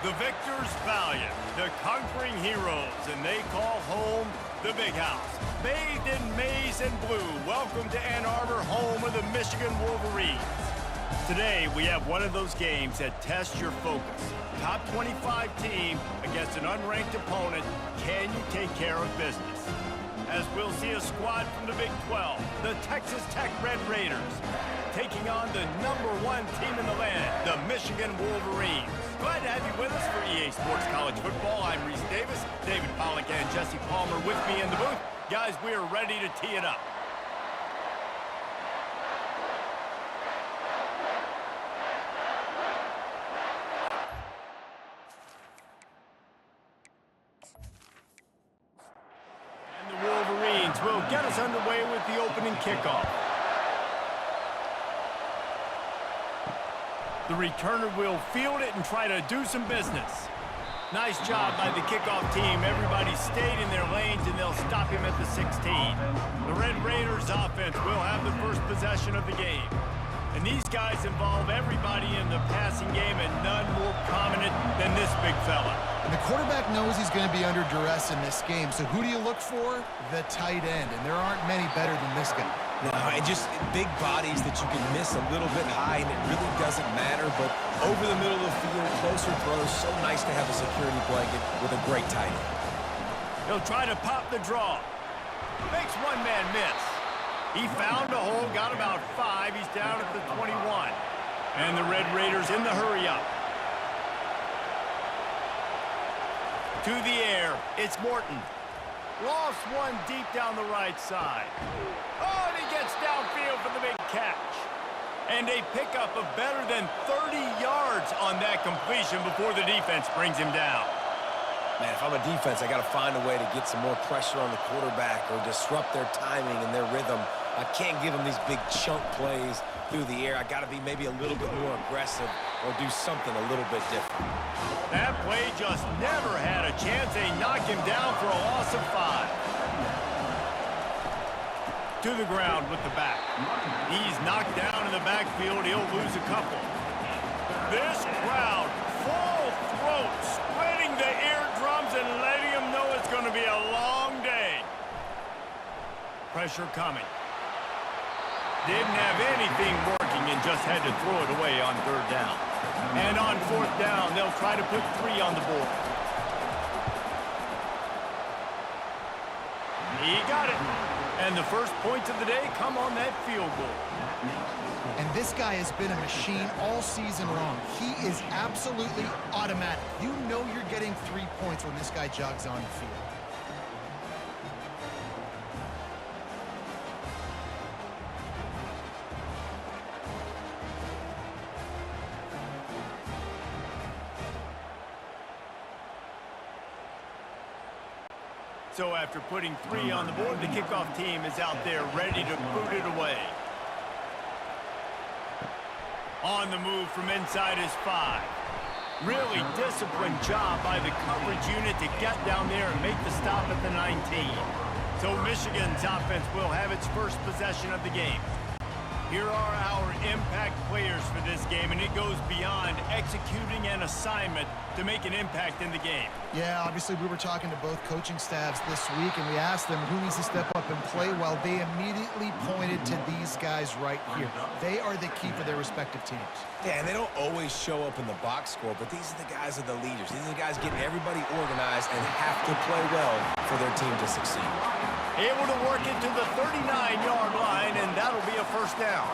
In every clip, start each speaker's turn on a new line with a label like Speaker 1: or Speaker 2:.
Speaker 1: The victors valiant, the conquering heroes, and they call home the Big House. Bathed in maize and blue, welcome to Ann Arbor, home of the Michigan Wolverines. Today, we have one of those games that tests your focus. Top 25 team against an unranked opponent. Can you take care of business? As we'll see a squad from the Big 12, the Texas Tech Red Raiders, taking on the #1 team in the land, the Michigan Wolverines. Glad to have you with us for EA Sports College Football. I'm Reese Davis, David Pollack and Jesse Palmer with me in the booth. Guys, we are ready to tee it up. And the Wolverines will get us underway with the opening kickoff. The returner will field it and try to do some business. Nice job by the kickoff team. Everybody stayed in their lanes, and they'll stop him at the 16. The Red Raiders offense will have the first possession of the game. And these guys involve everybody in the passing game, and none more prominent than this big fella.
Speaker 2: And the quarterback knows he's going to be under duress in this game. So who do you look for? The tight end. And there aren't many better than this guy.
Speaker 3: No, and just big bodies that you can miss a little bit high, and it really doesn't matter. But over the middle of the field, closer throws, so nice to have a security blanket with a great tight end.
Speaker 1: He'll try to pop the draw. Makes one man miss. He found a hole, got about 5. He's down at the 21. And the Red Raiders in the hurry-up. To the air, it's Morton. Lost one deep down the right side. Oh, and he gets downfield for the big catch. And a pickup of better than 30 yards on that completion before the defense brings him down.
Speaker 3: Man, if I'm a defense, I got to find a way to get some more pressure on the quarterback or disrupt their timing and their rhythm. I can't give them these big chunk plays through the air. I got to be maybe a little bit more aggressive or do something a little bit different.
Speaker 1: That play just never had a chance. They knock him down for a loss of 5. To the ground with the back. He's knocked down in the backfield. He'll lose a couple. This crowd, full throat, splitting the eardrums and letting them know it's going to be a long day. Pressure coming. Didn't have anything working and just had to throw it away on 3rd down. And on 4th down, they'll try to put 3 on the board. He got it. And the first points of the day come on that field goal.
Speaker 2: And this guy has been a machine all season long. He is absolutely automatic. You know you're getting 3 points when this guy jogs on the field.
Speaker 1: So after putting 3 on the board, the kickoff team is out there ready to boot it away. On the move from inside his 5. Really disciplined job by the coverage unit to get down there and make the stop at the 19. So Michigan's offense will have its first possession of the game. Here are our impact players for this game, and it goes beyond executing an assignment to make an impact in the game.
Speaker 2: Yeah, obviously we were talking to both coaching staffs this week, and we asked them who needs to step up and play well. They immediately pointed to these guys right here. They are the key for their respective teams.
Speaker 3: Yeah, and they don't always show up in the box score, but these are the guys that are the leaders. These are the guys getting everybody organized and have to play well for their team to succeed.
Speaker 1: Able to work it to the 39-yard line, and that'll be a first down.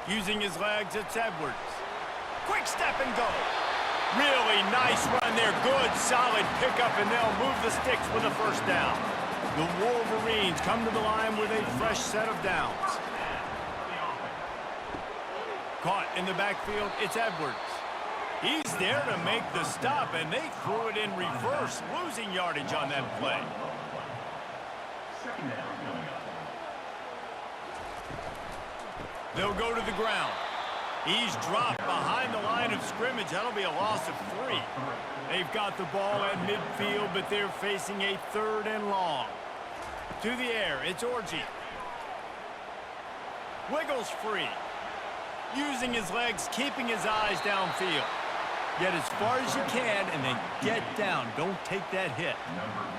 Speaker 1: Using his legs, it's Edwards. Quick step and go. Really nice run there. Good, solid pickup, and they'll move the sticks with a first down. The Wolverines come to the line with a fresh set of downs. Caught in the backfield, it's Edwards. He's there to make the stop, and they threw it in reverse, losing yardage on that play. They'll go to the ground. He's dropped behind the line of scrimmage. That'll be a loss of 3. They've got the ball at midfield, but they're facing a 3rd and long. To the air, it's Orji. Wiggles free. Using his legs, keeping his eyes downfield. Get as far as you can and then get down. Don't take that hit.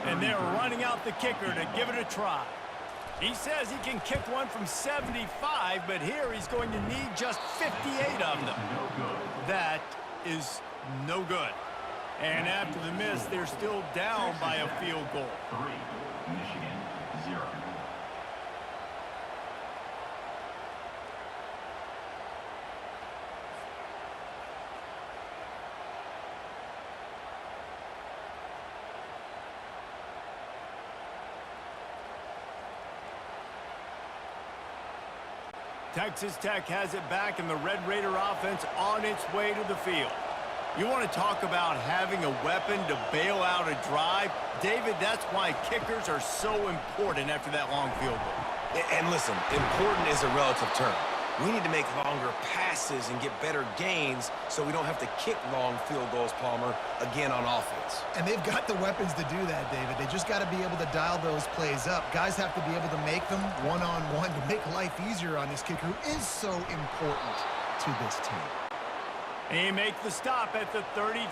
Speaker 1: And they're running out the kicker to give it a try. He says he can kick one from 75, but here he's going to need just 58 of them. That is no good. And after the miss, they're still down by a field goal.
Speaker 4: 3, Michigan, 0.
Speaker 1: Texas Tech has it back, and the Red Raider offense on its way to the field. You want to talk about having a weapon to bail out a drive? David, that's why kickers are so important after that long field goal.
Speaker 3: And listen, important is a relative term. We need to make longer passes and get better gains so we don't have to kick long field goals, Palmer, again on offense.
Speaker 2: And they've got the weapons to do that, David. They just got to be able to dial those plays up. Guys have to be able to make them one-on-one to make life easier on this kicker who is so important to this team.
Speaker 1: He makes the stop at the 33,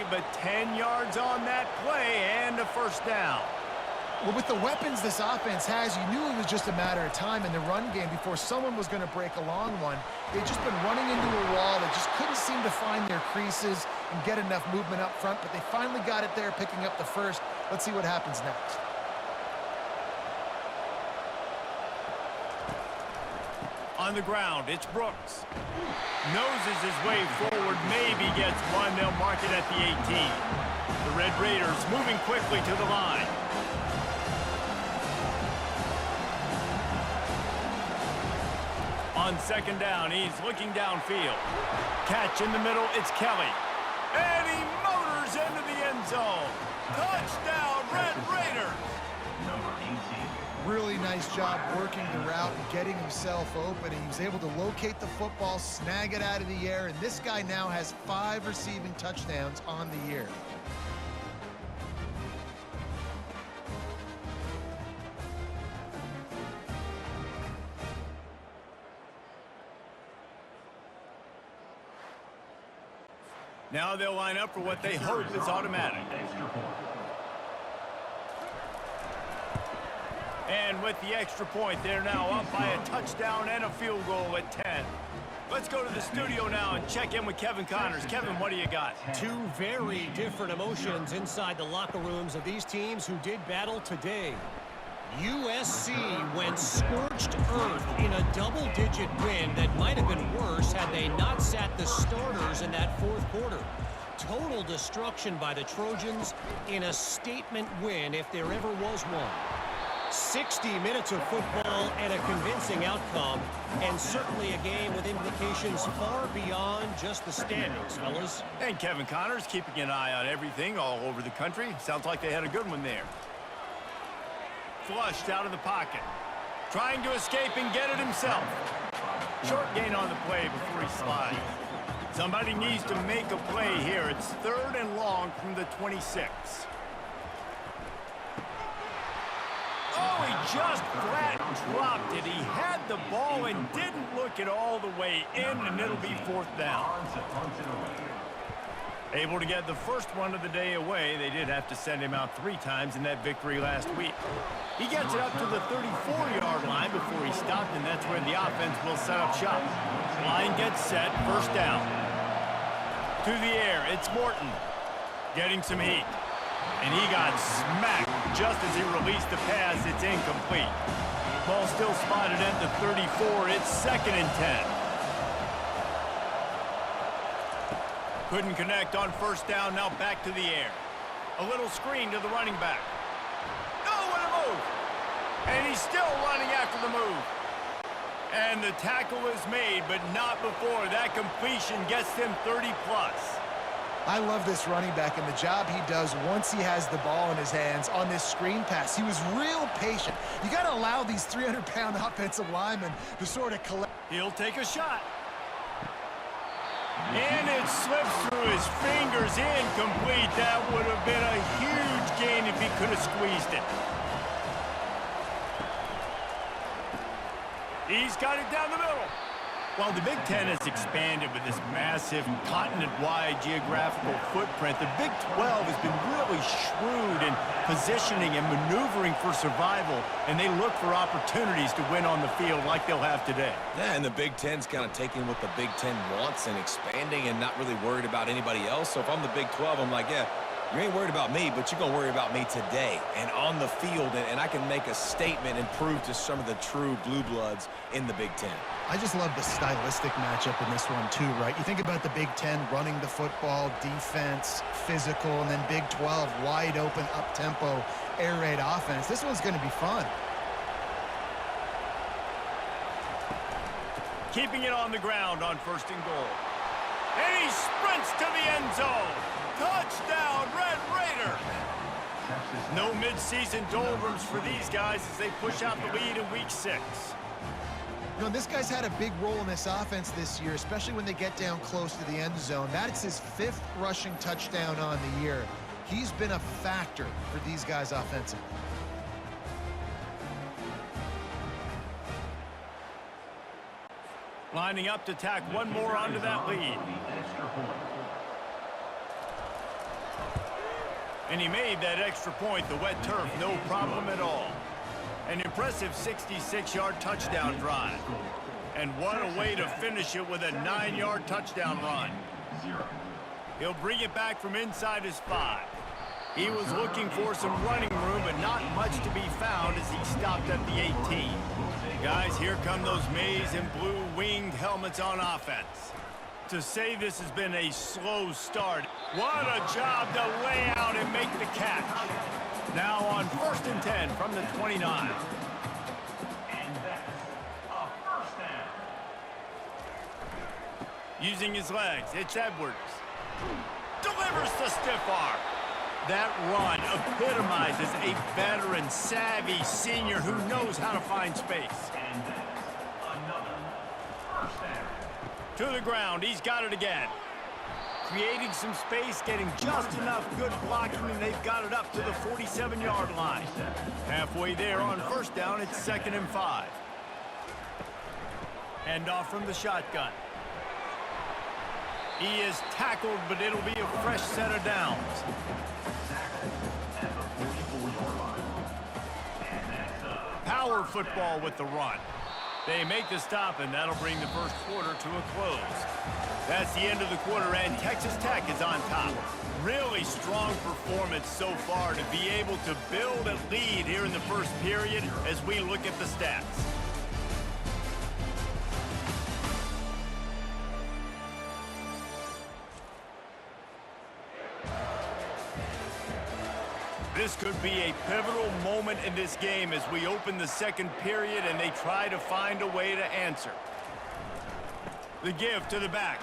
Speaker 1: but 10 yards on that play and a first down.
Speaker 2: Well, with the weapons this offense has, you knew it was just a matter of time in the run game before someone was going to break a long one. They've just been running into a wall. They just couldn't seem to find their creases and get enough movement up front, but they finally got it there, picking up the first. Let's see what happens next.
Speaker 1: On the ground, it's Brooks. Noses his way forward, maybe gets one. They'll mark it at the 18. The Red Raiders moving quickly to the line. On second down, he's looking downfield. Catch in the middle, it's Kelly. And he motors into the end zone. Touchdown, Red Raiders!
Speaker 4: Number 18.
Speaker 2: Really nice job working the route and getting himself open. He was able to locate the football, snag it out of the air, and this guy now has 5 receiving touchdowns on the year.
Speaker 1: Now they'll line up for what they hope is automatic.
Speaker 4: Extra point.
Speaker 1: And with the extra point, they're now up by a touchdown and a field goal at 10. Let's go to the studio now and check in with Kevin Connors. Kevin, what do you got?
Speaker 5: Two very different emotions inside the locker rooms of these teams who did battle today. USC went scorched earth in a double-digit win that might have been worse had they not sat the starters in that fourth quarter. Total destruction by the Trojans in a statement win if there ever was one. 60 minutes of football and a convincing outcome, and certainly a game with implications far beyond just the standings, fellas.
Speaker 1: And Kevin Connors keeping an eye on everything all over the country. Sounds like they had a good one there. Flushed out of the pocket. Trying to escape and get it himself. Short gain on the play before he slides. Somebody needs to make a play here. It's 3rd and long from the 26. Oh, he just flat dropped it. He had the ball and didn't look it all the way in, and it'll be 4th down. Able to get the first one of the day away. They did have to send him out 3 times in that victory last week. He gets it up to the 34-yard line before he stopped, and that's where the offense will set up shop. Line gets set, first down. To the air, it's Morton. Getting some heat. And he got smacked just as he released the pass. It's incomplete. Ball still spotted at the 34. It's 2nd and 10. Couldn't connect on first down. Now back to the air. A little screen to the running back. Oh, what a move! And he's still running after the move. And the tackle is made, but not before. That completion gets them 30-plus.
Speaker 2: I love this running back and the job he does once he has the ball in his hands on this screen pass. He was real patient. You got to allow these 300-pound offensive linemen to sort of collect.
Speaker 1: He'll take a shot. And it slips through his fingers, incomplete. That would have been a huge gain if he could have squeezed it. He's got it down the middle. While the Big Ten has expanded with this massive continent-wide geographical footprint, the Big 12 has been really shrewd in positioning and maneuvering for survival, and they look for opportunities to win on the field like they'll have today.
Speaker 3: Yeah, and the Big Ten's kind of taking what the Big Ten wants and expanding and not really worried about anybody else. So if I'm the Big 12, I'm like, yeah, you ain't worried about me, but you're going to worry about me today and on the field, and I can make a statement and prove to some of the true blue bloods in the Big Ten.
Speaker 2: I just love the stylistic matchup in this one too, right? You think about the Big Ten running the football, defense, physical, and then Big 12 wide open, up-tempo, air raid offense. This one's going to be fun.
Speaker 1: Keeping it on the ground on 1st and goal. And he sprints to the end zone. Touchdown, Red Raiders! No mid-season doldrums for these guys as they push out the lead in Week 6.
Speaker 2: You know, this guy's had a big role in this offense this year, especially when they get down close to the end zone. That's his 5th rushing touchdown on the year. He's been a factor for these guys offensively.
Speaker 1: Lining up to tack one more onto that lead. And he made that extra point, the wet turf, no problem at all. An impressive 66-yard touchdown drive. And what a way to finish it with a 9-yard touchdown run. He'll bring it back from inside his 5. He was looking for some running room, but not much to be found as he stopped at the 18. Guys, here come those maize and blue winged helmets on offense. To say this has been a slow start, what a job to lay out and make the catch. Now on 1st and 10 from the 29.
Speaker 4: And that's a first down.
Speaker 1: Using his legs, it's Edwards. Delivers the stiff arm. That run epitomizes a veteran, savvy senior who knows how to find space.
Speaker 4: And that's another first down.
Speaker 1: To the ground, he's got it again. Creating some space, getting just enough good blocking, and they've got it up to the 47-yard line. Halfway there on 1st down, it's 2nd and 5. Hand off from the shotgun. He is tackled, but it'll be a fresh set of downs. Power football with the run. They make the stop, and that'll bring the first quarter to a close. That's the end of the quarter, and Texas Tech is on top. Really strong performance so far to be able to build a lead here in the first period as we look at the stats. This could be a pivotal moment in this game as we open the second period and they try to find a way to answer. The give to the back.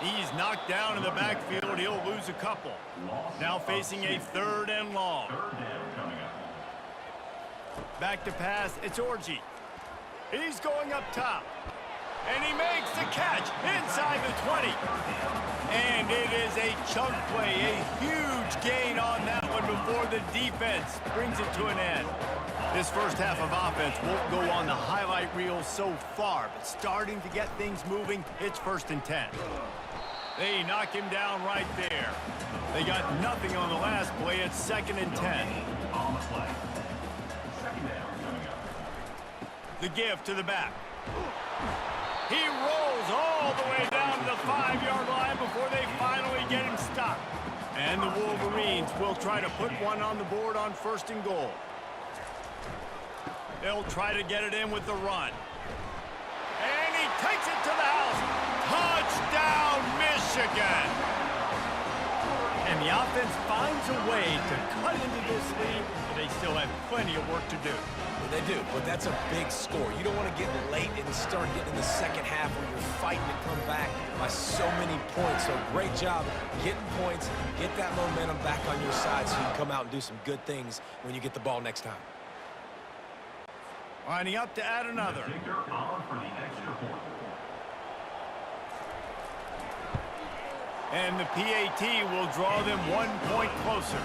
Speaker 1: He's knocked down in the backfield. He'll lose a couple. Now facing a 3rd and long. Back to pass. It's Orji. He's going up top. And he makes the catch inside the 20. And it is a chunk play, a huge gain on that one before the defense brings it to an end. This first half of offense won't go on the highlight reel so far, but starting to get things moving, it's 1st and 10. They knock him down right there. They got nothing on the last play. It's 2nd and 10.
Speaker 4: On the play. Second down coming up.
Speaker 1: The give to the back. He rolls all the way down to the 5-yard line before they finally get him stopped. And the Wolverines will try to put one on the board on 1st and goal. They'll try to get it in with the run. And he takes it to the house. Touchdown, Michigan! And the offense finds a way to cut into this lead, but they still have plenty of work to do.
Speaker 3: They do, but that's a big score. You don't want to get late and start getting in the second half where you're fighting to come back by so many points. So great job getting points, get that momentum back on your side so you can come out and do some good things when you get the ball next time.
Speaker 1: Lining up to add another.
Speaker 4: Kicker on for the extra point.
Speaker 1: And the PAT will draw them 1 point closer.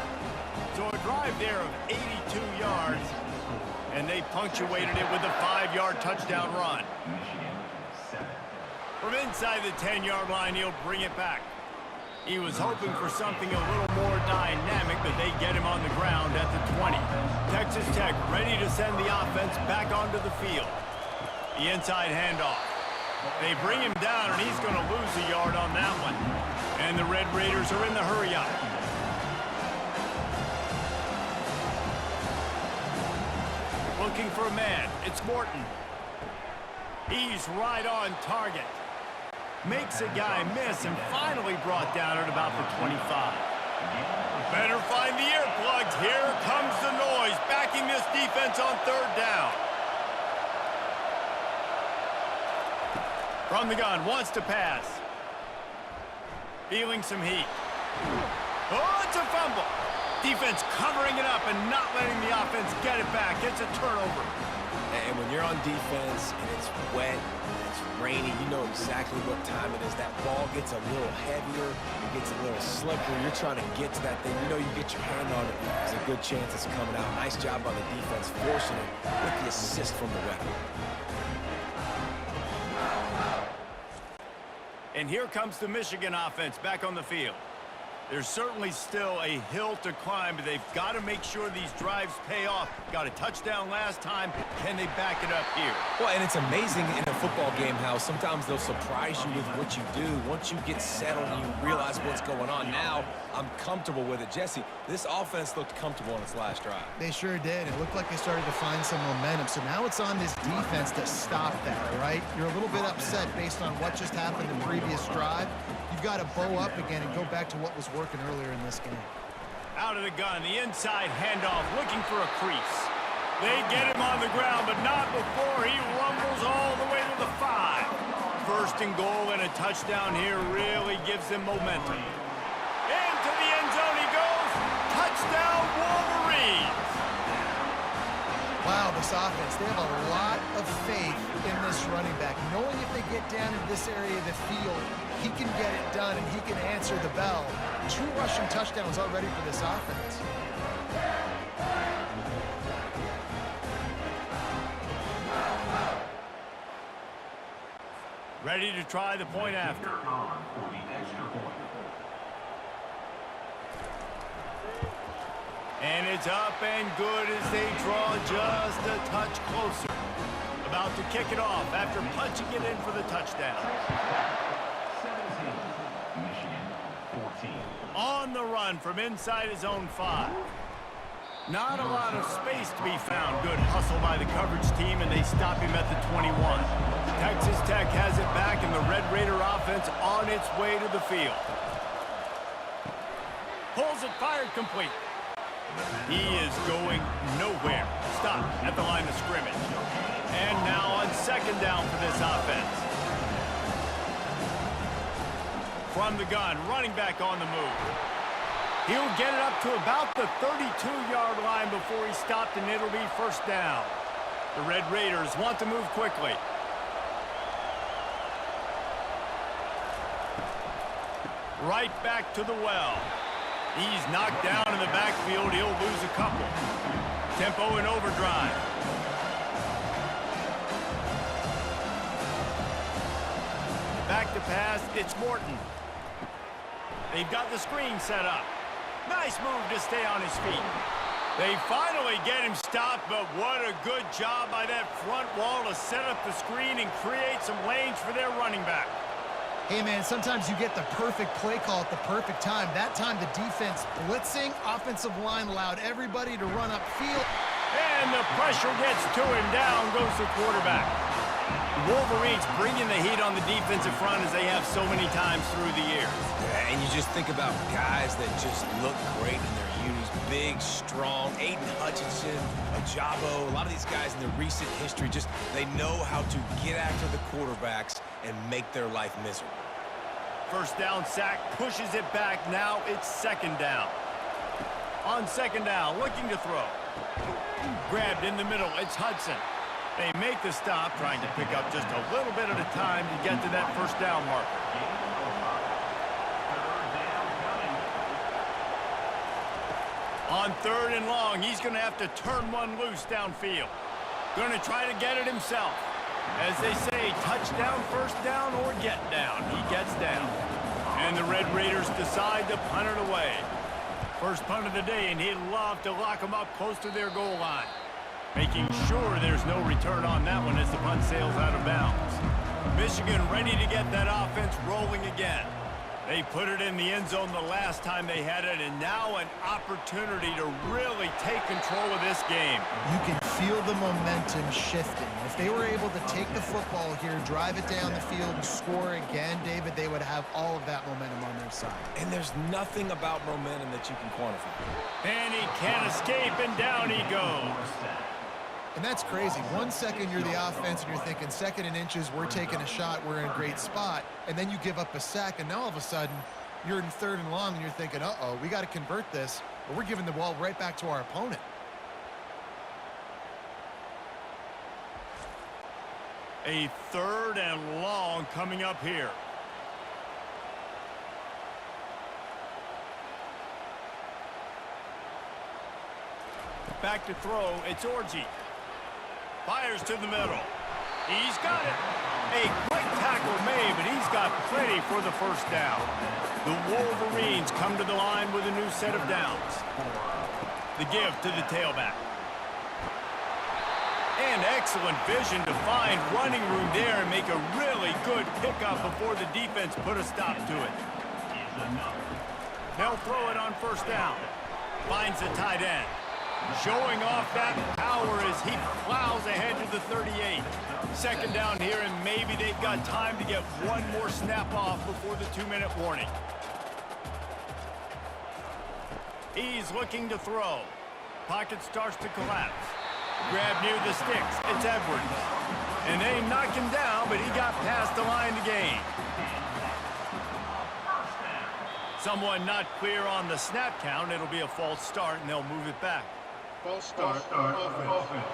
Speaker 1: So a drive there of 82 yards. And they punctuated it with a 5-yard touchdown run.
Speaker 4: Michigan 7.
Speaker 1: From inside the 10-yard line, he'll bring it back. He was hoping for something a little more dynamic, but they get him on the ground at the 20. Texas Tech ready to send the offense back onto the field. The inside handoff. They bring him down, and he's going to lose a yard on that one. And the Red Raiders are in the hurry-up. Looking for a man. It's Morton. He's right on target. Makes a guy miss and finally brought down at about the 25. Better find the earplugs. Here comes the noise, backing this defense on 3rd down. From the gun, wants to pass. Feeling some heat. Oh, it's a fumble. Defense covering it up and not letting the offense get it back. It's a turnover.
Speaker 3: And when you're on defense and it's wet, it's rainy, you know exactly what time it is. That ball gets a little heavier, it gets a little slicker. You're trying to get to that thing. You know you get your hand on it. There's a good chance it's coming out. Nice job on the defense, forcing it with the assist from the ref.
Speaker 1: And here comes the Michigan offense back on the field. There's certainly still a hill to climb, but they've got to make sure these drives pay off. Got a touchdown last time. Can they back it up here?
Speaker 3: Well, and it's amazing in a football game how sometimes they'll surprise you with what you do. Once you get settled and you realize what's going on, now I'm comfortable with it. Jesse, this offense looked comfortable on its last drive.
Speaker 2: They sure did. It looked like they started to find some momentum. So now it's on this defense to stop that, all right? You're a little bit upset based on what just happened in the previous drive. You've got to bow up again and go back to what was working earlier in this game.
Speaker 1: Out of the gun, the inside handoff, looking for a crease. They get him on the ground, but not before he rumbles all the way to the 5. 1st and goal and a touchdown here really gives them momentum. Into the end zone he goes. Touchdown, Wolverines.
Speaker 2: Wow, this offense, they have a lot of faith in this running back. Knowing if they get down in this area of the field, he can get it done and he can answer the bell. 2 rushing touchdowns already for this offense.
Speaker 1: Ready to try the point after.
Speaker 4: Here on for the extra point.
Speaker 1: And it's up and good as they draw just a touch closer. About to kick it off after punching it in for the touchdown.
Speaker 4: 17. Michigan 14.
Speaker 1: On the run from inside his own 5. Not a lot of space to be found. Good hustle by the coverage team, and they stop him at the 21. Texas Tech has it back, and the Red Raider offense on its way to the field. Pulls it, fired, complete. He is going nowhere. Stop at the line of scrimmage. And now on 2nd down for this offense. From the gun, running back on the move. He'll get it up to about the 32-yard line before he stopped, and it'll be 1st down. The Red Raiders want to move quickly. Right back to the well. He's knocked down in the backfield. He'll lose a couple. Tempo in overdrive. Back to pass. It's Morton. They've got the screen set up. Nice move to stay on his feet. They finally get him stopped, but what a good job by that front wall to set up the screen and create some lanes for their running back.
Speaker 2: Hey, man, sometimes you get the perfect play call at the perfect time. That time the defense blitzing, offensive line allowed everybody to run upfield.
Speaker 1: And the pressure gets to him. Down goes the quarterback. The Wolverines bringing the heat on the defensive front as they have so many times through the years.
Speaker 3: Yeah, and you just think about guys that just look great in their unis. Big, strong, Aiden Hutchinson, Ajabo, a lot of these guys in their recent history, just they know how to get after the quarterbacks and make their life miserable.
Speaker 1: 1st down sack, pushes it back. Now it's 2nd down. On 2nd down, looking to throw. Grabbed in the middle, it's Hudson. They make the stop, trying to pick up just a little bit at a time to get to that 1st down marker. On 3rd and long, he's going to have to turn one loose downfield. Going to try to get it himself. As they say, touchdown, first down, or get down. He gets down. And the Red Raiders decide to punt it away. First punt of the day, and he'd love to lock them up close to their goal line. Making sure there's no return on that one as the punt sails out of bounds. Michigan ready to get that offense rolling again. They put it in the end zone the last time they had it, and now an opportunity to really take control of this game.
Speaker 2: You can feel the momentum shifting. If they were able to take the football here, drive it down the field, and score again, David, they would have all of that momentum on their side.
Speaker 3: And there's nothing about momentum that you can quantify.
Speaker 1: And he can't escape, and down he goes.
Speaker 2: And that's crazy. 1 second you're the offense and you're thinking 2nd and inches, we're taking a shot, we're in a great spot. And then you give up a sack, and now all of a sudden you're in 3rd and long and you're thinking, uh-oh, we got to convert this, or we're giving the ball right back to our opponent.
Speaker 1: A 3rd and long coming up here. Back to throw, it's Orji. Fires to the middle. He's got it. A quick tackle made, but he's got plenty for the first down. The Wolverines come to the line with a new set of downs. The give to the tailback. And excellent vision to find running room there and make a really good pickup before the defense put a stop to it. They'll throw it on first down. Finds the tight end. Showing off that power as he plows ahead to the 38. 2nd down here, and maybe they've got time to get one more snap off before the 2-minute warning. He's looking to throw. Pocket starts to collapse. Grab near the sticks. It's Edwards. And they knock him down, but he got past the line to gain. Someone not clear on the snap count. It'll be a false start, and they'll move it back.
Speaker 2: False start, offense.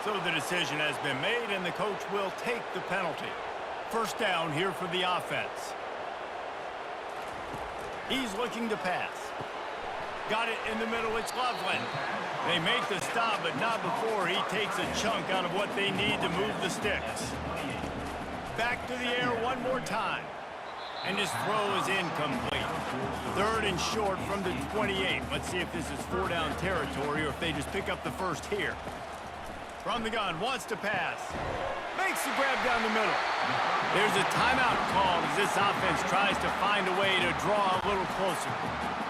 Speaker 1: So the decision has been made, and the coach will take the penalty. First down here for the offense. He's looking to pass. Got it in the middle, it's Loveland. They make the stop, but not before he takes a chunk out of what they need to move the sticks. Back to the air one more time. And his throw is incomplete. 3rd and short from the 28. Let's see if this is 4-down territory or if they just pick up the first here. From the gun, wants to pass. Makes the grab down the middle. There's a timeout called as this offense tries to find a way to draw a little closer.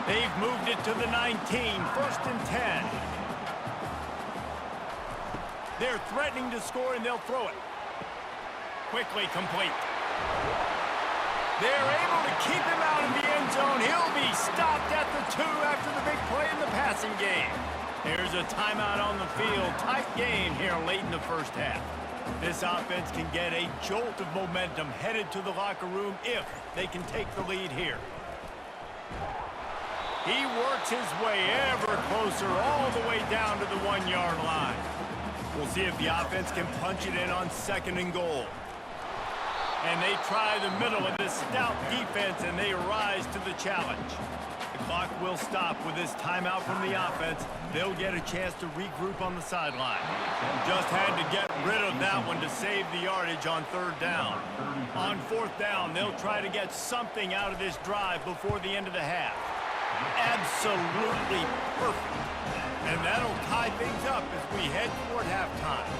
Speaker 1: They've moved it to the 19, 1st and 10. They're threatening to score, and they'll throw it. Quickly complete. They're able to keep him out in the end zone. He'll be stopped at the 2 after the big play in the passing game. There's a timeout on the field. Tight game here late in the first half. This offense can get a jolt of momentum headed to the locker room if they can take the lead here. He works his way ever closer all the way down to the 1-yard line. We'll see if the offense can punch it in on 2nd and goal. And they try the middle of this stout defense, and they rise to the challenge. The clock will stop with this timeout from the offense. They'll get a chance to regroup on the sideline. Just had to get rid of that one to save the yardage on 3rd down. On 4th down, they'll try to get something out of this drive before the end of the half. Absolutely perfect. And that'll tie things up as we head toward halftime.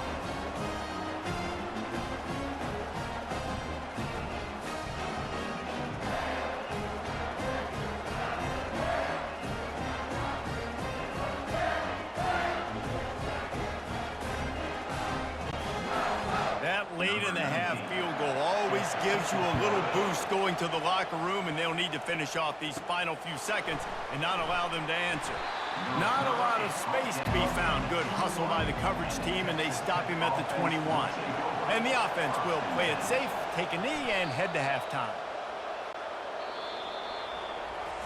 Speaker 1: Late in the half field goal always gives you a little boost going to the locker room, and they'll need to finish off these final few seconds and not allow them to answer. Not a lot of space to be found. Good hustle by the coverage team, and they stop him at the 21. And the offense will play it safe, take a knee, and head to halftime.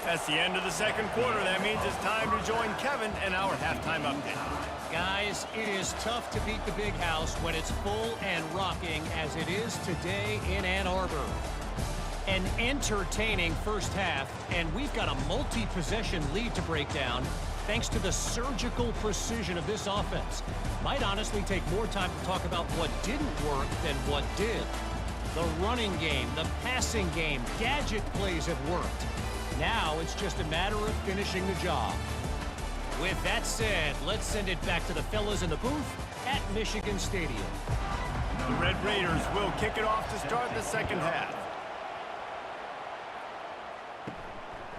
Speaker 1: That's the end of the 2nd quarter. That means it's time to join Kevin and our halftime update.
Speaker 5: Guys, it is tough to beat the Big House when it's full and rocking as it is today in Ann Arbor. An entertaining first half, and we've got a multi-possession lead to break down thanks to the surgical precision of this offense. Might honestly take more time to talk about what didn't work than what did. The running game, the passing game, gadget plays have worked. Now it's just a matter of finishing the job. With that said, let's send it back to the fellas in the booth at Michigan Stadium.
Speaker 1: The Red Raiders will kick it off to start the second half.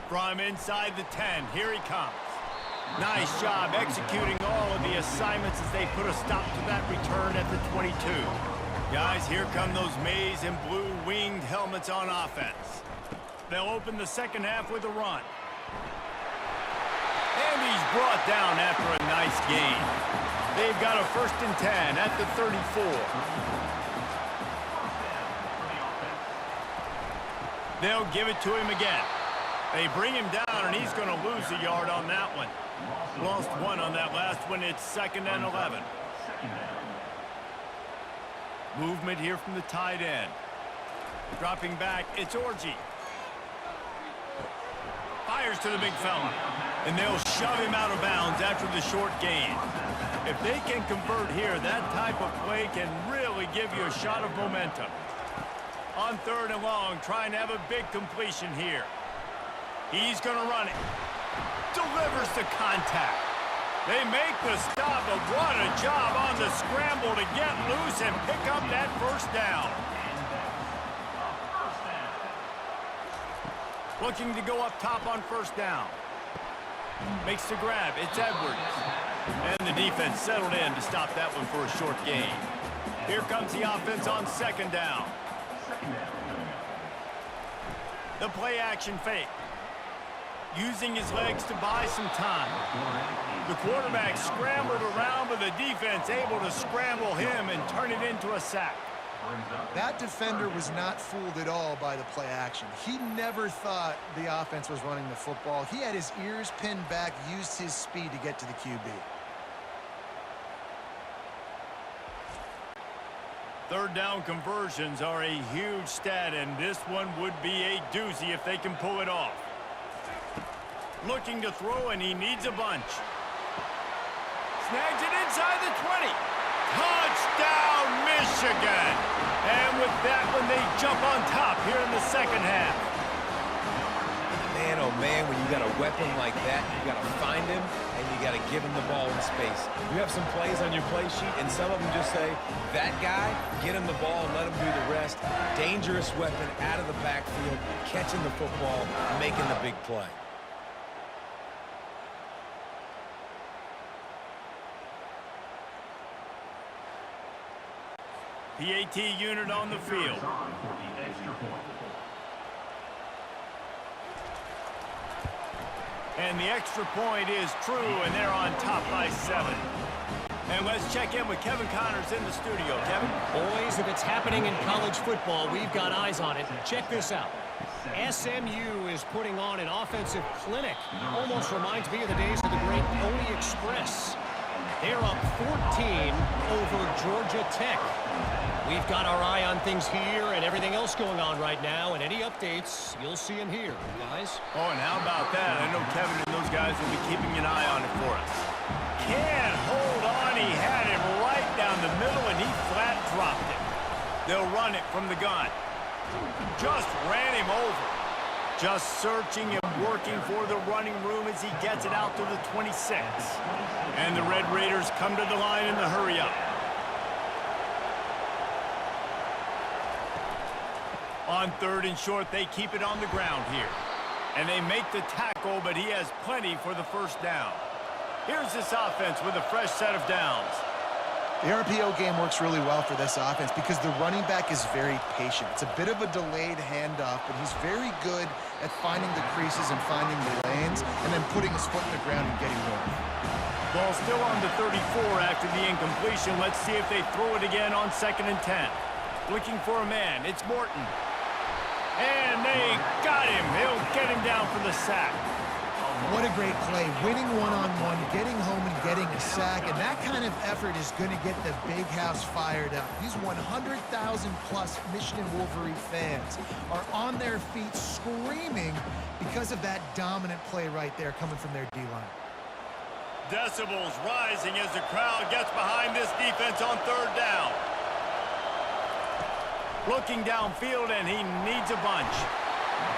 Speaker 1: From inside the 10, here he comes. Nice job executing all of the assignments as they put a stop to that return at the 22. Guys, here come those maize and blue winged helmets on offense. They'll open the second half with a run. And he's brought down after a nice gain. They've got a 1st and 10 at the 34. They'll give it to him again. They bring him down, and he's going to lose a yard on that one. Lost 1 on that last one. It's 2nd and 11. Movement here from the tight end. Dropping back, it's Orji. Fires to the big fella. And they'll shove him out of bounds after the short gain. If they can convert here, that type of play can really give you a shot of momentum. On 3rd and long, trying to have a big completion here. He's going to run it. Delivers the contact. They make the stop, but what a job on the scramble to get loose and pick up that 1st down. Looking to go up top on 1st down. Makes the grab. It's Edwards. And the defense settled in to stop that one for a short gain. Here comes the offense on 2nd down. The play action fake. Using his legs to buy some time. The quarterback scrambled around, but the defense able to scramble him and turn it into a sack.
Speaker 2: That defender was not fooled at all by the play action. He never thought the offense was running the football. He had his ears pinned back, used his speed to get to the QB.
Speaker 1: 3rd down conversions are a huge stat, and this one would be a doozy if they can pull it off. Looking to throw, and he needs a bunch. Snags it inside the 20. Touchdown, Michigan! And with that one, they jump on top here in the second half.
Speaker 3: Man, oh man, when you got a weapon like that, you got to find him, and you got to give him the ball in space. You have some plays on your play sheet, and some of them just say, that guy, get him the ball and let him do the rest. Dangerous weapon out of the backfield, catching the football, making the big play.
Speaker 1: PAT unit on the field. And the extra point is true, and they're on top by 7. And let's check in with Kevin Connors in the studio. Kevin?
Speaker 5: Boys, if it's happening in college football, we've got eyes on it. Check this out. SMU is putting on an offensive clinic. Almost reminds me of the days of the great Pony Express. They're up 14 over Georgia Tech. We've got our eye on things here and everything else going on right now, and any updates you'll see in here, guys.
Speaker 1: Oh, and how about that? I know Kevin and those guys will be keeping an eye on it for us. Can't hold on. He had him right down the middle, and he flat dropped it. They'll run it from the gun. Just ran him over. Just searching and working for the running room as he gets it out to the 26. And the Red Raiders come to the line in the hurry up. On 3rd and short, they keep it on the ground here. And they make the tackle, but he has plenty for the 1st down. Here's this offense with a fresh set of downs.
Speaker 2: The RPO game works really well for this offense because the running back is very patient. It's a bit of a delayed handoff, but he's very good at finding the creases and finding the lanes and then putting his foot in the ground and getting north.
Speaker 1: Ball still on the 34 after the incompletion. Let's see if they throw it again on 2nd and 10. Looking for a man. It's Morton. And they got him. He'll get him down for the sack.
Speaker 2: What a great play. Winning one-on-one, getting home and getting a sack, and that kind of effort is going to get the big house fired up. These 100,000-plus Michigan Wolverine fans are on their feet screaming because of that dominant play right there coming from their D-line.
Speaker 1: Decibels rising as the crowd gets behind this defense on third down. Looking downfield, and he needs a bunch.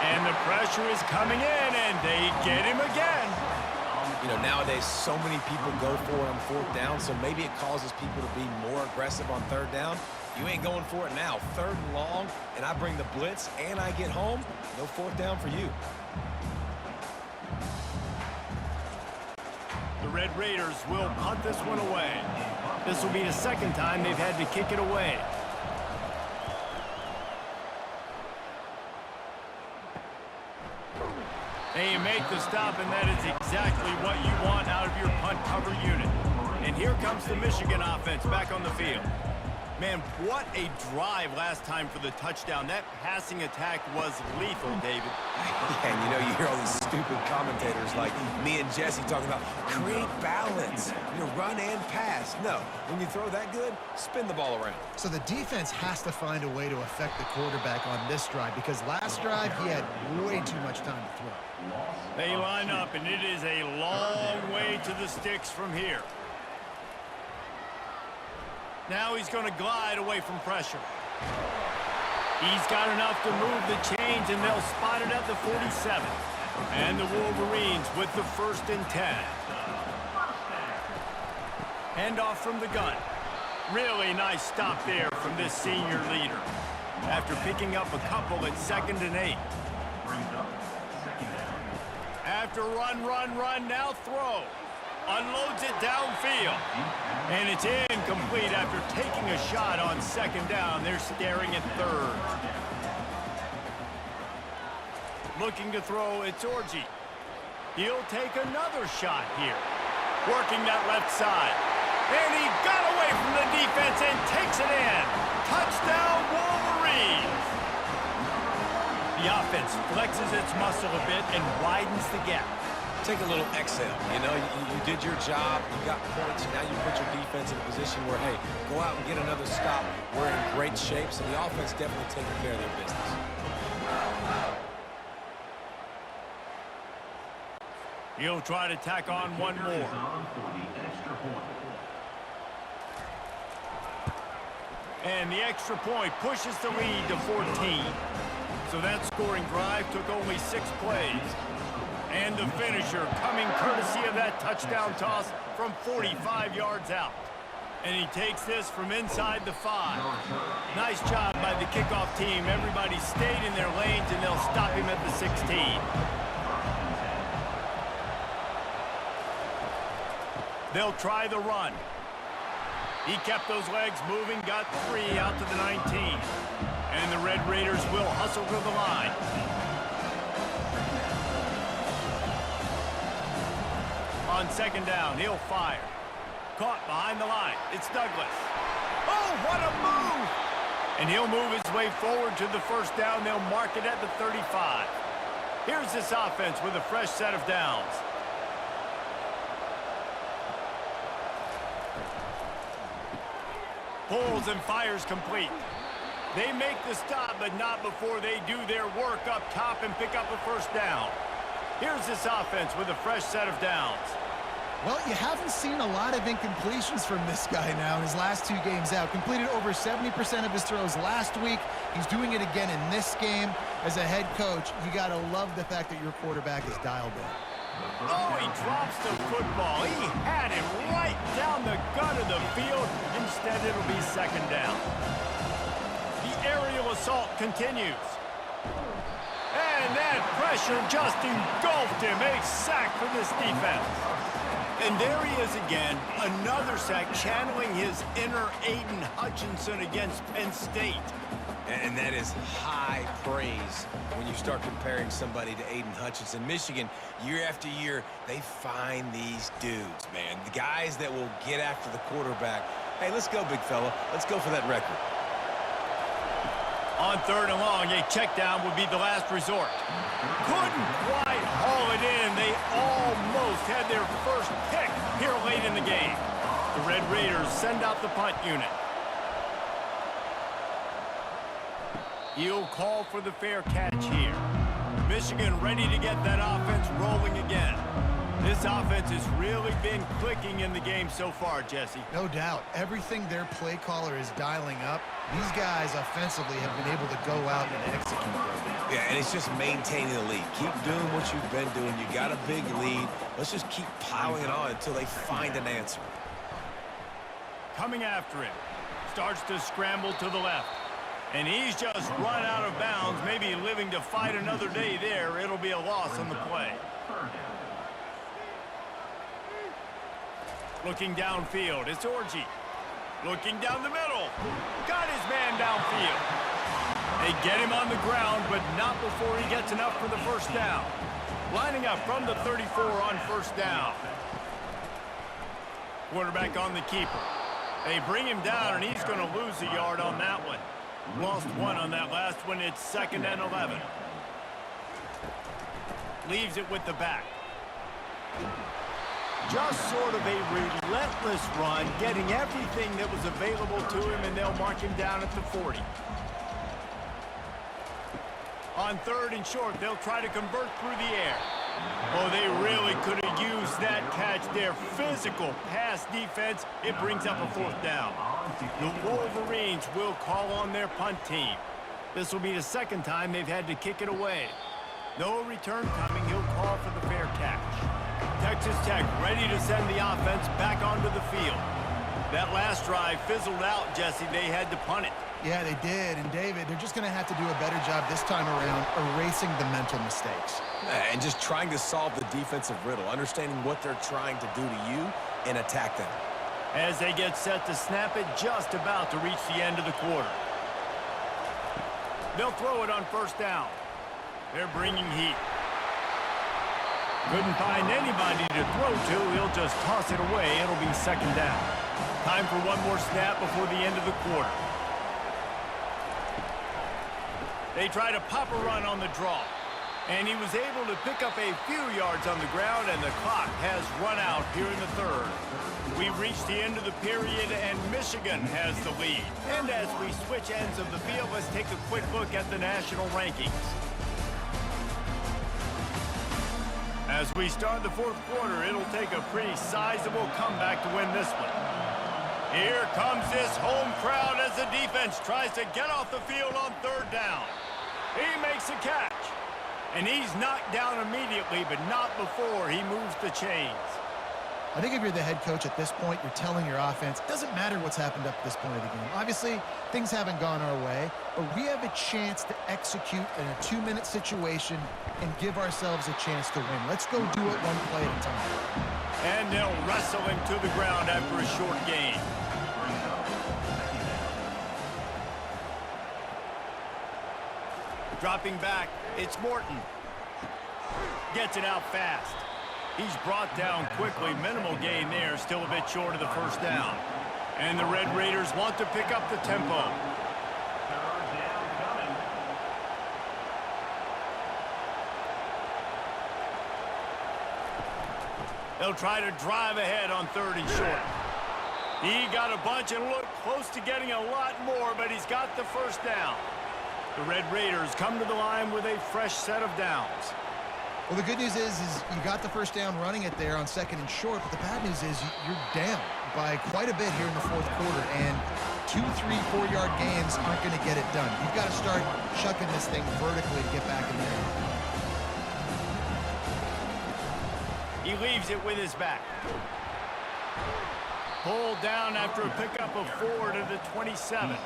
Speaker 1: And the pressure is coming in, and they get him again.
Speaker 3: You know, nowadays, so many people go for it on fourth down, so maybe it causes people to be more aggressive on third down. You ain't going for it now. Third and long, and I bring the blitz, and I get home. No fourth down for you.
Speaker 1: The Red Raiders will punt this one away. This will be the second time they've had to kick it away. And you make the stop, and that is exactly what you want out of your punt cover unit. And here comes the Michigan offense back on the field. Man, what a drive last time for the touchdown. That passing attack was lethal, David.
Speaker 3: And you know, you hear all these stupid commentators like me and Jesse talking about create balance, you know, run and pass. No, when you throw that good, spin the ball around.
Speaker 2: So the defense has to find a way to affect the quarterback on this drive, because last drive he had way too much time to throw.
Speaker 1: They line up, and it is a long way to the sticks from here. Now he's going to glide away from pressure. He's got enough to move the chains, and they'll spot it at the 47. And the Wolverines with the 1st and 10. Handoff from the gun. Really nice stop there from this senior leader. After picking up a couple at 2nd and 8. After run, now throw. Unloads it downfield. And it's incomplete after taking a shot on 2nd down. They're staring at 3rd. Looking to throw, it's Orji. He'll take another shot here. Working that left side. And he got away from the defense and takes it in. Touchdown, Wolverines. The offense flexes its muscle a bit and widens the gap.
Speaker 3: Take a little exhale. You know, you did your job, you got points, and now you put your defense in a position where, hey, go out and get another stop. We're in great shape, so the offense definitely taking care of their business.
Speaker 1: He'll try to tack on one more. And the extra point pushes the lead to 14. So that scoring drive took only 6 plays. And the finisher coming courtesy of that touchdown toss from 45 yards out. And he takes this from inside the 5. Nice job by the kickoff team. Everybody stayed in their lanes, and they'll stop him at the 16. They'll try the run. He kept those legs moving, got 3 out to the 19. And the Red Raiders will hustle to the line. On 2nd down, he'll fire. Caught behind the line. It's Douglas. Oh, what a move! And he'll move his way forward to the 1st down. They'll mark it at the 35. Here's this offense with a fresh set of downs. Pulls and fires complete. They make the stop, but not before they do their work up top and pick up a 1st down. Here's this offense with a fresh set of downs.
Speaker 2: Well, you haven't seen a lot of incompletions from this guy now in his last 2 games out. Completed over 70% of his throws last week. He's doing it again in this game. As a head coach, you got to love the fact that your quarterback is dialed in.
Speaker 1: Oh, he drops the football. He had him right down the gut of the field. Instead, it'll be 2nd down. The aerial assault continues. And that pressure just engulfed him. A sack for this defense. And there he is again, another sack, channeling his inner Aiden Hutchinson against Penn State.
Speaker 3: And that is high praise when you start comparing somebody to Aiden Hutchinson. Michigan, year after year, they find these dudes, man. The guys that will get after the quarterback. Hey, let's go, big fella. Let's go for that record.
Speaker 1: On 3rd and long, a check down would be the last resort. Couldn't quite haul it in. They almost had their first pick here late in the game. The Red Raiders send out the punt unit. He'll call for the fair catch here. Michigan ready to get that offense rolling again. This offense has really been clicking in the game so far, Jesse.
Speaker 2: No doubt. Everything their play caller is dialing up, these guys offensively have been able to go out and execute.
Speaker 3: Yeah, and it's just maintaining the lead. Keep doing what you've been doing. You got a big lead. Let's just keep piling it on until they find an answer.
Speaker 1: Coming after him. Starts to scramble to the left. And he's just run out of bounds, maybe living to fight another day there. It'll be a loss on the play. Looking downfield, it's Orji. Looking down the middle. Got his man downfield. They get him on the ground, but not before he gets enough for the first down. Lining up from the 34 on first down. Quarterback on the keeper. They bring him down, and he's going to lose a yard on that one. Lost one on that last one. It's 2nd and 11. Leaves it with the back. Just sort of a relentless run, getting everything that was available to him, and they'll mark him down at the 40. On 3rd and short, they'll try to convert through the air. Oh, they really could have used that catch there. Physical pass defense. It brings up a 4th down. The Wolverines will call on their punt team. This will be the 2nd time they've had to kick it away. No return coming. He'll call for the fair catch. Texas Tech ready to send the offense back onto the field. That last drive fizzled out, Jesse. They had to punt it.
Speaker 2: Yeah, they did. And, David, they're just going to have to do a better job this time around erasing the mental mistakes.
Speaker 3: And just trying to solve the defensive riddle, understanding what they're trying to do to you and attack them.
Speaker 1: As they get set to snap it, just about to reach the end of the quarter. They'll throw it on first down. They're bringing heat. Couldn't find anybody to throw to. He'll just toss it away. It'll be 2nd down. Time for one more snap before the end of the quarter. They try to pop a run on the draw. And he was able to pick up a few yards on the ground, and the clock has run out here in the 3rd. We've reached the end of the period, and Michigan has the lead. And as we switch ends of the field, let's take a quick look at the national rankings. As we start the 4th quarter, it'll take a pretty sizable comeback to win this one. Here comes this home crowd as the defense tries to get off the field on 3rd down. He makes a catch. And he's knocked down immediately, but not before he moves the chains.
Speaker 2: I think if you're the head coach at this point, you're telling your offense, it doesn't matter what's happened up to this point of the game. Obviously, things haven't gone our way, but we have a chance to execute in a 2-minute situation and give ourselves a chance to win. Let's go do it one play at a time.
Speaker 1: And they'll wrestle him to the ground after a short gain. Dropping back, it's Morton. Gets it out fast. He's brought down quickly. Minimal gain there, still a bit short of the first down. And the Red Raiders want to pick up the tempo. They'll try to drive ahead on 3rd and short. He got a bunch and looked close to getting a lot more, but he's got the first down. The Red Raiders come to the line with a fresh set of downs.
Speaker 2: Well, the good news is you got the first down running it there on 2nd and short, but the bad news is you're down by quite a bit here in the 4th quarter, and 2, 3, 4-yard gains aren't going to get it done. You've got to start chucking this thing vertically to get back in there.
Speaker 1: He leaves it with his back. Pulled down after a pickup of 4 to the 27.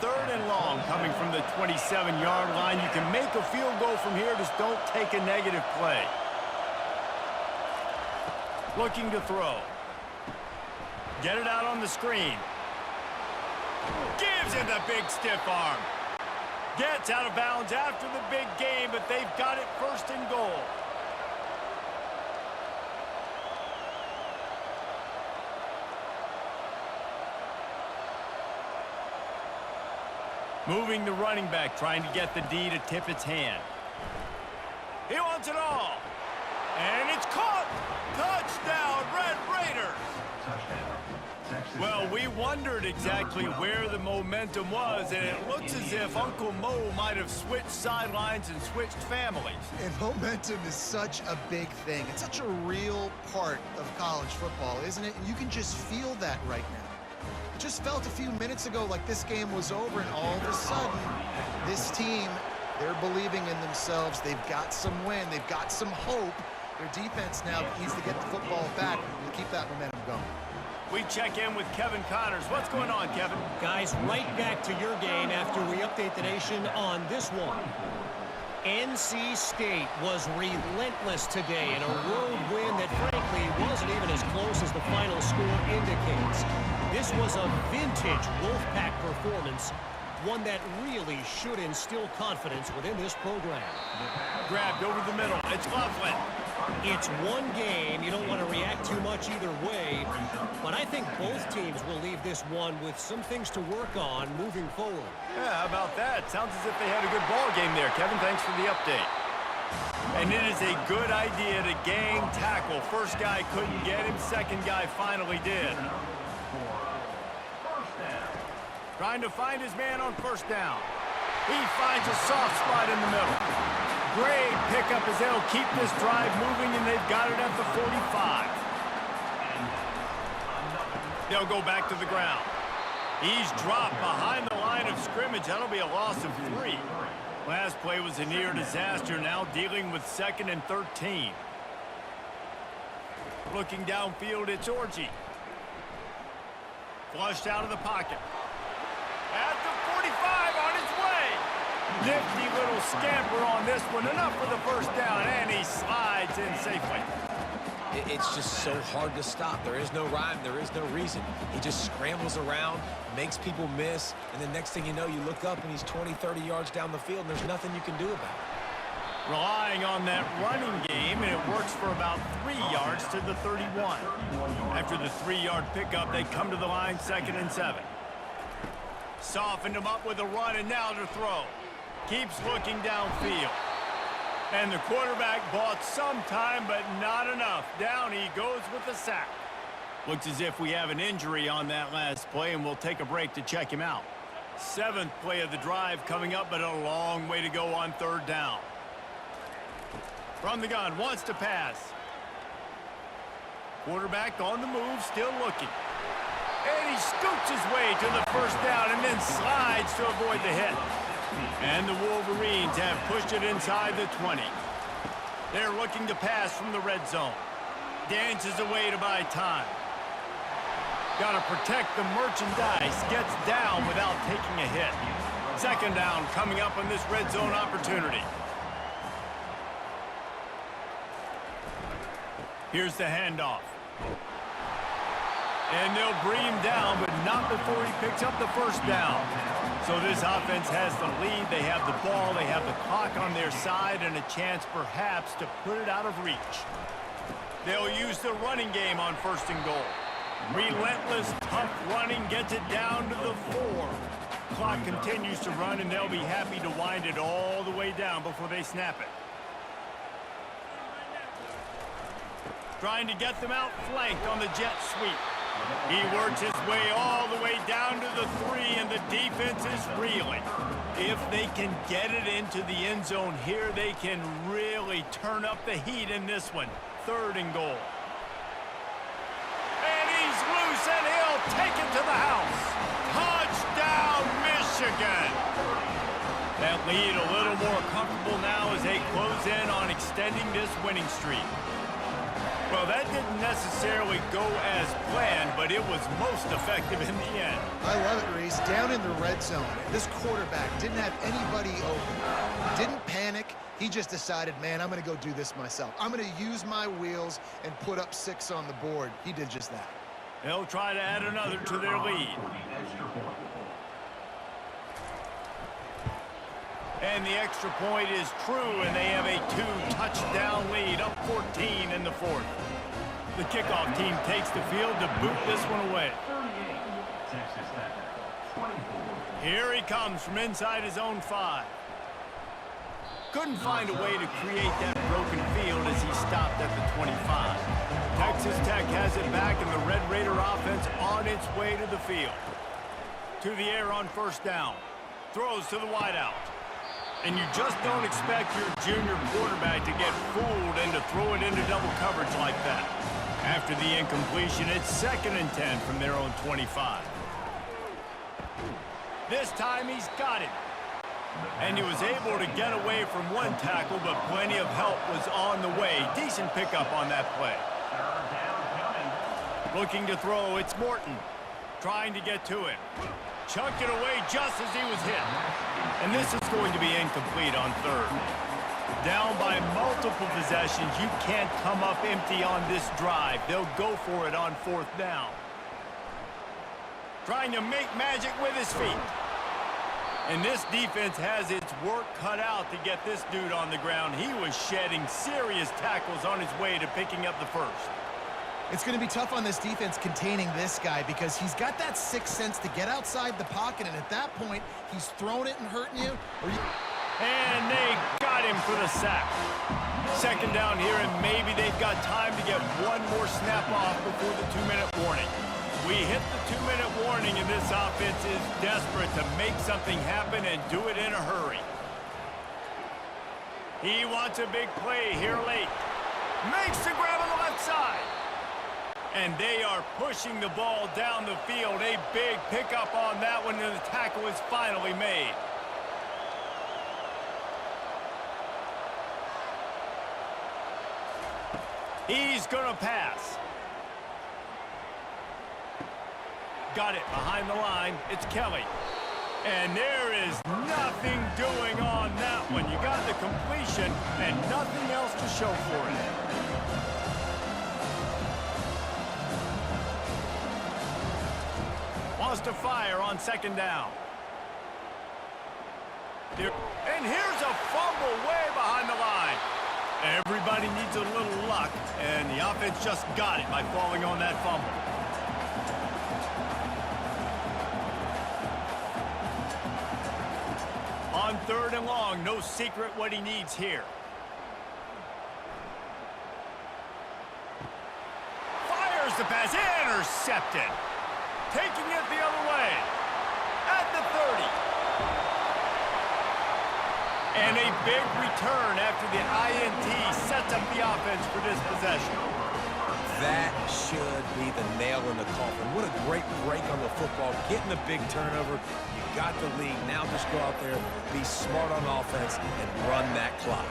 Speaker 1: 3rd and long coming from the 27-yard line. You can make a field goal from here, just don't take a negative play. Looking to throw. Get it out on the screen. Gives him the big stiff arm. Gets out of bounds after the big game, but they've got it 1st and goal. Moving the running back, trying to get the D to tip its hand. He wants it all. And it's caught. Touchdown, Red Raiders. Well, we wondered exactly where the momentum was, and it looks as if Uncle Mo might have switched sidelines and switched families.
Speaker 2: And momentum is such a big thing. It's such a real part of college football, isn't it? And you can just feel that right now. It just felt a few minutes ago like this game was over, and all of a sudden, this team, they're believing in themselves. They've got some wind. They've got some hope. Their defense now needs to get the football back and keep that momentum going.
Speaker 1: We check in with Kevin Connors. What's going on, Kevin?
Speaker 5: Guys, right back to your game after we update the nation on this one. NC State was relentless today in a road win that frankly wasn't even as close as the final score indicates. This was a vintage Wolfpack performance, one that really should instill confidence within this program.
Speaker 1: Grabbed over the middle. It's Loveland.
Speaker 5: It's one game. You don't want to react too much either way, but I think both teams will leave this one with some things to work on moving forward.
Speaker 1: Yeah, how about that? Sounds as if they had a good ball game there, Kevin. Thanks for the update. And it is a good idea to gang tackle. First guy couldn't get him. Second guy finally did. Trying to find his man on first down. He finds a soft spot in the middle. Great pickup as they'll keep this drive moving, and they've got it at the 45. They'll go back to the ground. He's dropped behind the line of scrimmage. That'll be a loss of 3. Last play was a near disaster, now dealing with 2nd and 13. Looking downfield, it's Orji. Flushed out of the pocket. At the 45, on his way. Nifty little scamper on this one. Enough for the first down, and he slides in safely.
Speaker 3: It's just so hard to stop. There is no rhyme. There is no reason. He just scrambles around, makes people miss, and the next thing you know, you look up and he's 20, 30 yards down the field, and there's nothing you can do about it.
Speaker 1: Relying on that running game, and it works for about 3 yards to the 31. After the 3-yard pickup, they come to the line, 2nd and 7. Softened him up with a run, and now to throw. Keeps looking downfield. And the quarterback bought some time, but not enough. Down he goes with the sack. Looks as if we have an injury on that last play, and we'll take a break to check him out. 7th play of the drive coming up, but a long way to go on 3rd down. From the gun, wants to pass. Quarterback on the move, still looking. And he scoots his way to the first down and then slides to avoid the hit. And the Wolverines have pushed it inside the 20. They're looking to pass from the red zone. Dances away to buy time. Got to protect the merchandise. Gets down without taking a hit. 2nd down coming up on this red zone opportunity. Here's the handoff. And they'll bring him down, but not before he picks up the first down. So this offense has the lead. They have the ball. They have the clock on their side and a chance perhaps to put it out of reach. They'll use the running game on 1st and goal. Relentless, tough running gets it down to the 4. Clock continues to run, and they'll be happy to wind it all the way down before they snap it. Trying to get them out flanked on the jet sweep. He works his way all the way down to the 3, and the defense is reeling. If they can get it into the end zone here, they can really turn up the heat in this one. 3rd and goal. And he's loose, and he'll take it to the house. Touchdown, Michigan! That lead a little more comfortable now as they close in on extending this winning streak. Well, that didn't necessarily go as planned, but it was most effective in the end.
Speaker 2: I love it, Reese. Down in the red zone, this quarterback didn't have anybody open. Didn't panic. He just decided, man, I'm going to go do this myself. I'm going to use my wheels and put up 6 on the board. He did just that.
Speaker 1: They'll try to add another to their lead. And the extra point is true, and they have a 2-touchdown lead, up 14 in the 4th. The kickoff team takes the field to boot this one away. Here he comes from inside his own 5. Couldn't find a way to create that broken field as he stopped at the 25. Texas Tech has it back, and the Red Raider offense on its way to the field. To the air on first down. Throws to the wideout. And you just don't expect your junior quarterback to get fooled and to throw it into double coverage like that. After the incompletion, it's 2nd and 10 from their own 25. This time he's got it. And he was able to get away from one tackle, but plenty of help was on the way. Decent pickup on that play. Looking to throw, it's Morton. Trying to get to him. Chucked it away just as he was hit. And this is going to be incomplete on 3rd. Down by multiple possessions, you can't come up empty on this drive. They'll go for it on 4th down. Trying to make magic with his feet. And this defense has its work cut out to get this dude on the ground. He was shedding serious tackles on his way to picking up the 1st.
Speaker 2: It's going to be tough on this defense containing this guy because he's got that sixth sense to get outside the pocket, and at that point, he's throwing it and hurting you.
Speaker 1: And they got him for the sack. 2nd down here, and maybe they've got time to get one more snap off before the 2-minute warning. We hit the 2-minute warning, and this offense is desperate to make something happen and do it in a hurry. He wants a big play here late. Makes the grab on the left side. And they are pushing the ball down the field. A big pickup on that one, and the tackle is finally made. He's going to pass. Got it behind the line. It's Kelly. And there is nothing doing on that one. You got the completion and nothing else to show for it. Wants to fire on 2nd down. And here's a fumble way behind the line. Everybody needs a little luck, and the offense just got it by falling on that fumble. On 3rd and long, no secret what he needs here. Fires the pass, intercepted. Taking it the other way. At the 30. And a big return after the INT sets up the offense for this possession.
Speaker 3: That should be the nail in the coffin. What a great break on the football. Getting the big turnover. You got the lead. Now just go out there, be smart on offense, and run that clock.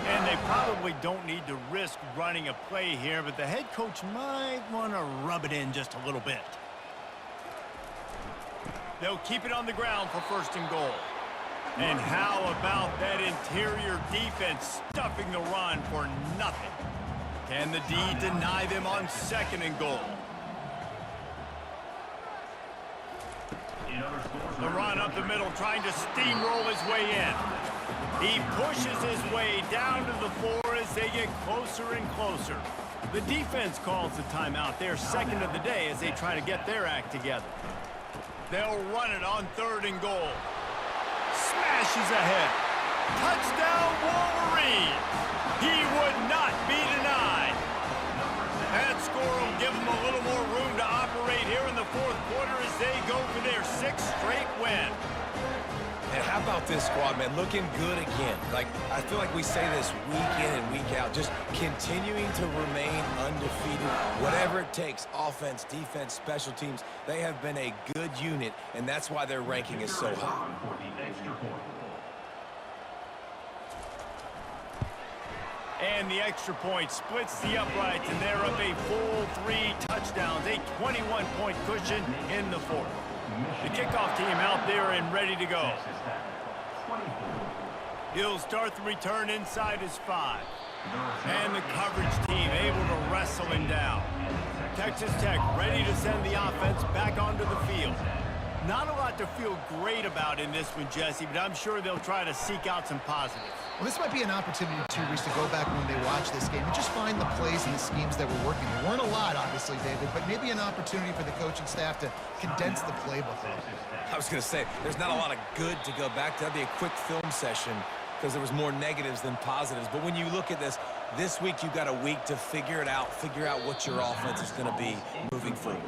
Speaker 1: And they probably don't need to risk running a play here, but the head coach might want to rub it in just a little bit. They'll keep it on the ground for 1st and goal. And how about that interior defense stuffing the run for nothing? Can the D deny them on 2nd and goal? The run up the middle, trying to steamroll his way in. He pushes his way down to the 4 as they get closer and closer. The defense calls the timeout. They're 2nd of the day as they try to get their act together. They'll run it on 3rd and goal. Smashes ahead. Touchdown, Wolverines. He would not be denied. That score will give them a little more room to operate here in the 4th quarter as they go for their 6th straight win.
Speaker 3: And how about this squad, man? Looking good again. Like, I feel like we say this week in and week out, just continuing to remain undefeated. Whatever it takes, offense, defense, special teams, they have been a good unit, and that's why their ranking is so high.
Speaker 1: And the extra point splits the uprights, and they're up a full 3 touchdowns, a 21-point cushion in the 4th. The kickoff team out there and ready to go. He'll start the return inside his 5. And the coverage team able to wrestle him down. Texas Tech ready to send the offense back onto the field. Not a lot to feel great about in this one, Jesse, but I'm sure they'll try to seek out some positives.
Speaker 2: Well, this might be an opportunity, too, Reese, to go back when they watch this game and just find the plays and the schemes that were working. There weren't a lot, obviously, David, but maybe an opportunity for the coaching staff to condense the playbook.
Speaker 3: I was going to say, there's not a lot of good to go back to. That'd be a quick film session because there was more negatives than positives. But when you look at this week you've got a week to figure it out, figure out what your offense is going to be moving forward.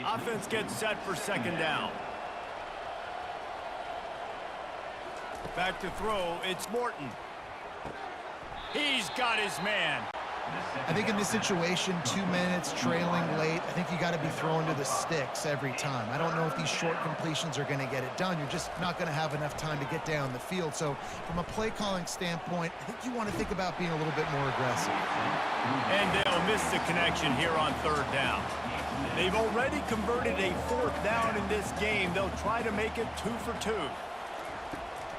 Speaker 1: Offense gets set for second down. Back to throw, it's Morton. He's got his man.
Speaker 2: I think in this situation, 2 minutes, trailing late, I think you got to be throwing to the sticks every time. I don't know if these short completions are going to get it done. You're just not going to have enough time to get down the field. So from a play calling standpoint, I think you want to think about being a little bit more aggressive.
Speaker 1: And they'll miss the connection here on third down. They've already converted a fourth down in this game. They'll try to make it 2 for 2.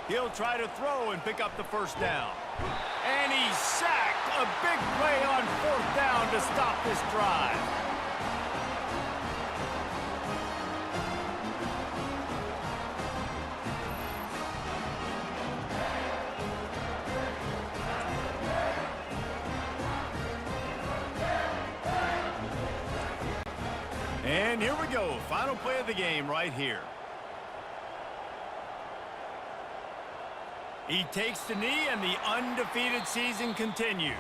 Speaker 1: He'll try to throw and pick up the first down. And he's sacked. A big play on fourth down to stop this drive. And here we go. Final play of the game right here. He takes the knee, and the undefeated season continues.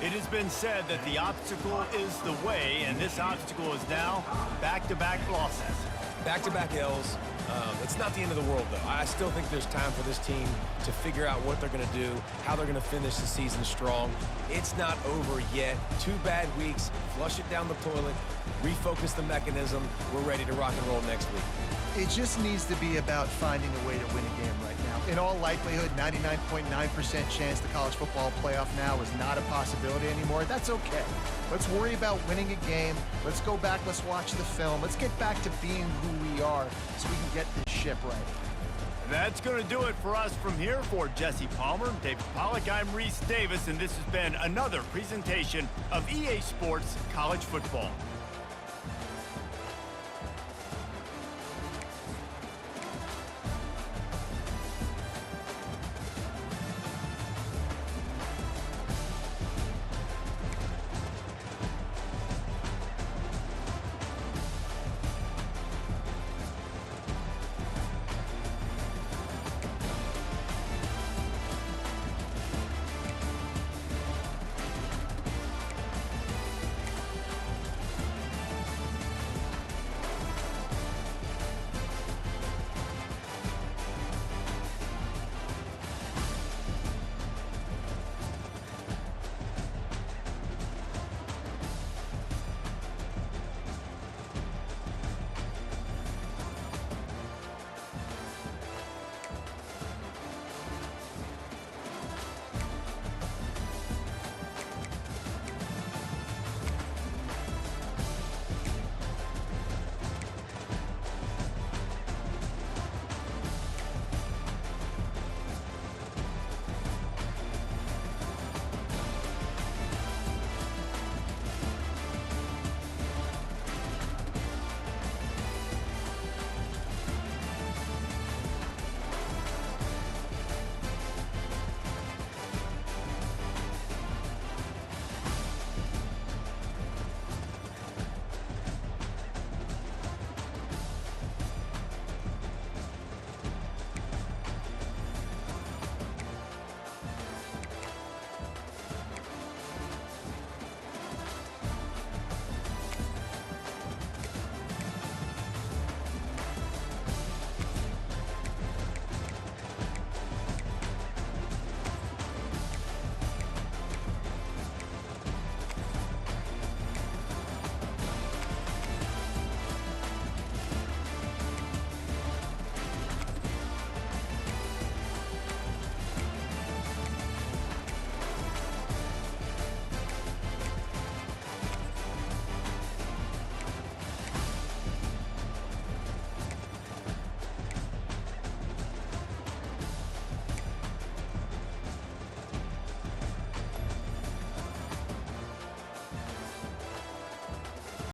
Speaker 1: It has been said that the obstacle is the way, and this obstacle is now back-to-back losses.
Speaker 3: Back-to-back L's. It's not the end of the world, though. I still think there's time for this team to figure out what they're going to do, how they're going to finish the season strong. It's not over yet. 2 bad weeks. Flush it down the toilet. Refocus the mechanism. We're ready to rock and roll next week.
Speaker 2: It just needs to be about finding a way to win a game right now. In all likelihood, 99.9% chance the college football playoff now is not a possibility anymore. That's okay. Let's worry about winning a game. Let's go back. Let's watch the film. Let's get back to being who we are so we can get this ship right.
Speaker 1: That's going to do it for us from here. For Jesse Palmer, David Pollack, I'm Reese Davis, and this has been another presentation of EA Sports College Football.